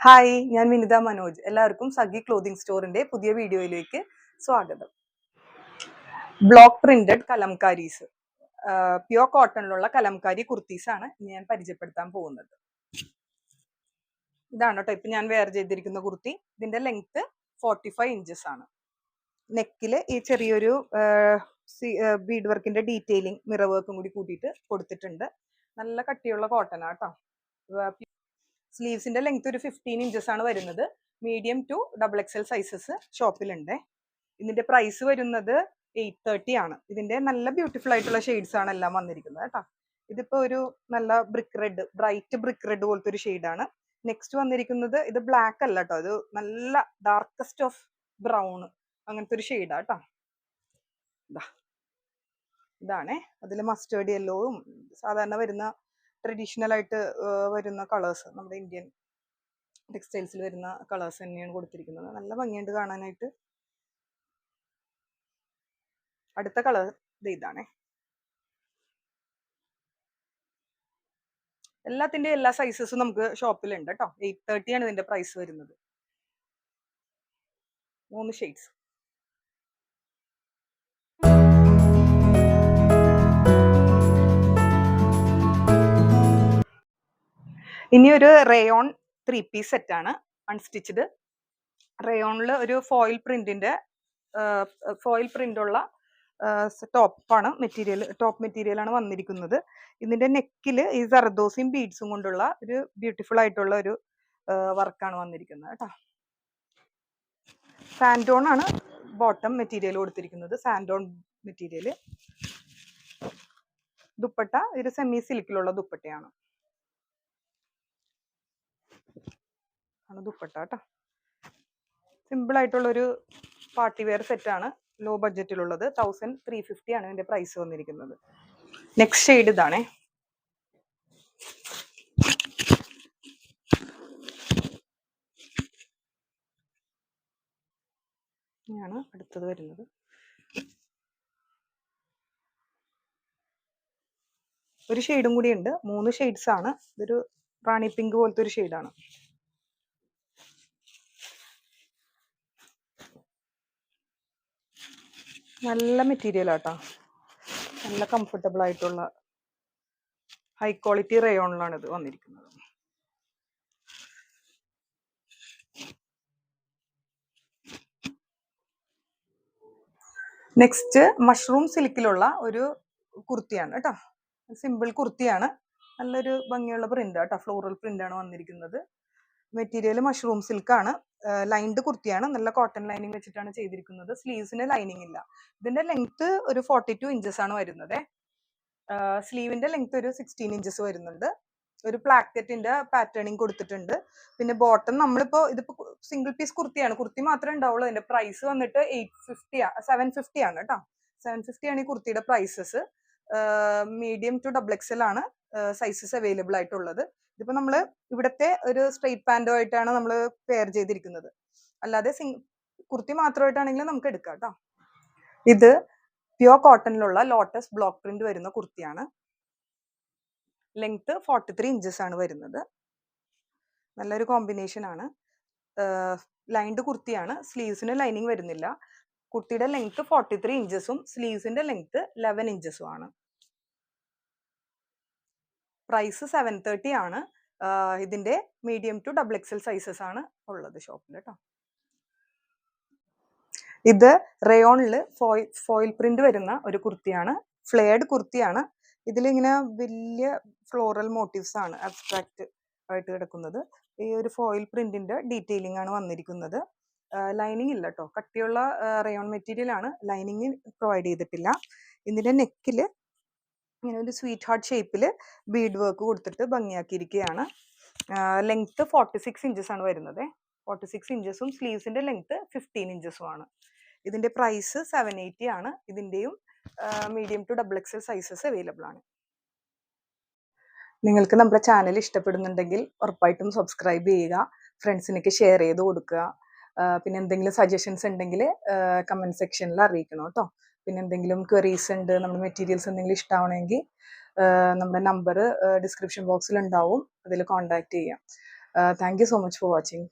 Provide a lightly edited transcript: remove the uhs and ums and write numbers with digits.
Hi, ഞാൻ വിനിത മനോജ്. എല്ലാവർക്കും സഖി clothing സ്റ്റോറിന്റെ പുതിയ വീഡിയോയിലേക്ക് സ്വാഗതം. ബ്ലോക്ക് പ്രിന്റഡ് കലംകാരീസ്, പ്യുവർ കോട്ടണിലുള്ള കലംകാരി കുർത്തീസ് ആണ് ഞാൻ പരിചയപ്പെടുത്താൻ പോകുന്നത്. ഇതാണ് കേട്ടോ ഇപ്പൊ ഞാൻ വെയർ ചെയ്തിരിക്കുന്ന കുർത്തി. ഇതിന്റെ ലെങ്ത് 45 ഇഞ്ചസ് ആണ്. നെക്കില് ഈ ചെറിയൊരു ബീഡ് വർക്കിന്റെ ഡീറ്റെയിലിംഗ് മിറർ വർക്കും കൂടി കൂട്ടിയിട്ട് കൊടുത്തിട്ടുണ്ട്. നല്ല കട്ടിയുള്ള കോട്ടൺ ആട്ടോ. സ്ലീവ്സിന്റെ ലെങ്ത് ഒരു 15 ഇഞ്ചസ് ആണ് വരുന്നത്. മീഡിയം ടു XXL സൈസസ് ഷോപ്പിലുണ്ട്. ഇതിന്റെ പ്രൈസ് വരുന്നത് 830 ആണ്. ഇതിന്റെ നല്ല ബ്യൂട്ടിഫുൾ ആയിട്ടുള്ള ഷെയ്ഡ്സ് ആണ് എല്ലാം വന്നിരിക്കുന്നത് കേട്ടോ. ഇതിപ്പോ ഒരു നല്ല ബ്രൈറ്റ് ബ്രിക്ക് റെഡ് പോലത്തെ ഒരു ഷെയ്ഡാണ്. നെക്സ്റ്റ് വന്നിരിക്കുന്നത് ഇത് ബ്ലാക്ക് അല്ല കേട്ടോ, ഇത് നല്ല ഡാർക്കസ്റ്റ് ഓഫ് ബ്രൗൺ അങ്ങനത്തെ ഒരു ഷെയ്ഡാ കേട്ടോ. ഇതാണേ. അതിൽ മസ്റ്റേർഡ് യെല്ലോവും സാധാരണ വരുന്ന ട്രഡീഷണൽ ആയിട്ട് വരുന്ന കളേഴ്സ്, നമ്മുടെ ഇന്ത്യൻ ടെക്സ്റ്റൈൽസിൽ വരുന്ന കളേഴ്സ് തന്നെയാണ് കൊടുത്തിരിക്കുന്നത്. നല്ല ഭംഗിയുണ്ട് കാണാനായിട്ട്. അടുത്ത കളർ ഇതാണേ. എല്ലാത്തിന്റെ എല്ലാ സൈസസും നമുക്ക് ഷോപ്പിലുണ്ട് കേട്ടോ. 830 ആണ് ഇതിന്റെ പ്രൈസ് വരുന്നത്. 3 ഷെയ്ഡ്സ്. ഇനി ഒരു റേയോൺ 3 പീസ് സെറ്റ് ആണ്, അൺസ്റ്റിച്ചഡ്. റേയോണിൽ ഒരു ഫോയിൽ പ്രിന്റ് ഉള്ള ടോപ്പ് മെറ്റീരിയൽ ആണ് വന്നിരിക്കുന്നത്. ഇതിന്റെ നെക്കിൽ ഈ സർദോസിയും ബീഡ്സും കൊണ്ടുള്ള ഒരു ബ്യൂട്ടിഫുൾ ആയിട്ടുള്ള ഒരു വർക്കാണ് വന്നിരിക്കുന്നത് കേട്ടോ. സാൻഡോൺ ആണ് ബോട്ടം മെറ്റീരിയൽ കൊടുത്തിരിക്കുന്നത്. സാൻഡോൺ മെറ്റീരിയൽ. ദുപ്പട്ട ഒരു സെമി സിൽക്കിലുള്ള ദുപ്പട്ടയാണ്. ദുപ്പട്ട കേട്ടോ. സിമ്പിൾ ആയിട്ടുള്ള ഒരു പാർട്ടി വെയർ സെറ്റ് ആണ്. ലോ ബഡ്ജറ്റിലുള്ളത്. 1350 ആണ് ഇതിന്റെ പ്രൈസ് വന്നിരിക്കുന്നത്. നെക്സ്റ്റ് ഷെയ്ഡ് ഇതാണേ. ഇതാണ് അടുത്തത് വരുന്നത്. ഒരു ഷെയ്ഡും കൂടി ഉണ്ട്. 3 ഷെയ്ഡ്സ് ആണ്. ഇതൊരു റാണി പിങ്ക് പോലത്തെ ഒരു ഷെയ്ഡാണ്. നല്ല മെറ്റീരിയൽ ആട്ടോ. നല്ല കംഫർട്ടബിൾ ആയിട്ടുള്ള ഹൈ ക്വാളിറ്റി റയോണിലാണ് ഇത് വന്നിരിക്കുന്നത്. നെക്സ്റ്റ് മഷ്റൂം സിൽക്കിലുള്ള ഒരു കുർത്തിയാണ് കേട്ടോ. സിമ്പിൾ കുർത്തിയാണ്. നല്ലൊരു ഭംഗിയുള്ള പ്രിന്റ് കേട്ടോ. ഫ്ലോറൽ പ്രിന്റ് ആണ് വന്നിരിക്കുന്നത്. Material mushroom സിൽക്കാണ്. ലൈൻഡ് കുർത്തിയാണ്. നല്ല കോട്ടൺ ലൈനിങ് വെച്ചിട്ടാണ് ചെയ്തിരിക്കുന്നത്. സ്ലീവ്സിന് ലൈനിങ് ഇല്ല. ഇതിന്റെ ലെങ്ത് ഒരു 42 ഇഞ്ചസ് ആണ് വരുന്നത്. സ്ലീവിന്റെ ലെങ്ത് ഒരു 16 ഇഞ്ചസ് വരുന്നുണ്ട്. ഒരു പ്ലാക്കറ്റിന്റെ പാറ്റേണിങ് കൊടുത്തിട്ടുണ്ട്. പിന്നെ ബോട്ടം നമ്മളിപ്പോ ഇതിപ്പോ സിംഗിൾ പീസ് കുർത്തിയാണ്. കുർത്തി മാത്രമേ ഉണ്ടാവുള്ളൂ. അതിന്റെ പ്രൈസ് വന്നിട്ട് 750 ആണ് കേട്ടോ. 750 ആണ് ഈ കുർത്തിയുടെ പ്രൈസസ്. മീഡിയം ടു XXL ആണ് സൈസസ് അവൈലബിൾ ആയിട്ടുള്ളത്. ഇതിപ്പോ നമ്മള് ഇവിടത്തെ ഒരു സ്ട്രെയിറ്റ് പാൻറ്റോ ആയിട്ടാണ് നമ്മൾ പെയർ ചെയ്തിരിക്കുന്നത്. അല്ലാതെ കുർത്തി മാത്രമായിട്ടാണെങ്കിൽ നമുക്ക് എടുക്കാം കേട്ടോ. ഇത് പ്യുവർ കോട്ടണിലുള്ള ലോട്ടസ് ബ്ലോക്ക് പ്രിന്റ് വരുന്ന കുർത്തിയാണ്. ലെങ്ത് 43 ഇഞ്ചസ് ആണ് വരുന്നത്. നല്ലൊരു കോമ്പിനേഷൻ ആണ്. ലൈൻഡ് കുർത്തിയാണ്. സ്ലീവ്സിന് ലൈനിങ് വരുന്നില്ല. കുർത്തിയുടെ ലെങ്ത് 43 ഇഞ്ചസും സ്ലീവ്സിന്റെ ലെങ്ത് 11 ഇഞ്ചസും ആണ്. പ്രൈസ് 730 ആണ്. ഇതിന്റെ മീഡിയം ടു XXL സൈസസ് ആണ് ഉള്ളത് ഷോപ്പിൽ കേട്ടോ. ഇത് റയോണില് ഫോയിൽ പ്രിന്റ് വരുന്ന ഒരു കുർത്തിയാണ്. ഫ്ലെയർഡ് കുർത്തിയാണ്. ഇതിലിങ്ങനെ വലിയ ഫ്ലോറൽ മോട്ടീവ്സ് ആണ് അബ്സ്ട്രാക്ട് ആയിട്ട് കിടക്കുന്നത്. ഈ ഒരു ഫോയിൽ പ്രിന്റിന്റെ ഡീറ്റെയിലിംഗ് ആണ് വന്നിരിക്കുന്നത്. ലൈനിങ് ഇല്ല കേട്ടോ. കട്ടിയുള്ള റയോൺ മെറ്റീരിയൽ ആണ്. ലൈനിങ് പ്രൊവൈഡ് ചെയ്തിട്ടില്ല. ഇതിന്റെ നെക്കില് ഇങ്ങനെ ഒരു സ്വീറ്റ് ഹാർട്ട് ഷേപ്പിൽ ബീഡ് വർക്ക് കൊടുത്തിട്ട് ഭംഗിയാക്കിയിരിക്കുകയാണ്. ലെങ്ത് 46 ഇഞ്ചസ് ആണ് വരുന്നത്. 46 ഇഞ്ചസും സ്ലീവ്സിന്റെ ലെങ്ത് 15 ഇഞ്ചസും ആണ്. ഇതിന്റെ പ്രൈസ് 780 ആണ്. ഇതിന്റെയും medium to XXL sizes available ആണ്. നിങ്ങൾക്ക് നമ്മുടെ ചാനൽ ഇഷ്ടപ്പെടുന്നുണ്ടെങ്കിൽ ഉറപ്പായിട്ടും സബ്സ്ക്രൈബ് ചെയ്യുക. ഫ്രണ്ട്സിനൊക്കെ ഷെയർ ചെയ്ത് കൊടുക്കുക. പിന്നെ എന്തെങ്കിലും സജഷൻസ് ഉണ്ടെങ്കിൽ കമന്റ് സെക്ഷനിൽ അറിയിക്കണം കേട്ടോ. പിന്നെ എന്തെങ്കിലും ക്വറീസ് ഉണ്ട്, നമ്മുടെ മെറ്റീരിയൽസ് എന്തെങ്കിലും ഇഷ്ടമാണെങ്കിൽ നമ്മുടെ നമ്പർ ഡിസ്ക്രിപ്ഷൻ ബോക്സിൽ ഉണ്ടാവും. അതിൽ കോൺടാക്ട് ചെയ്യാം. Thank you so much for watching.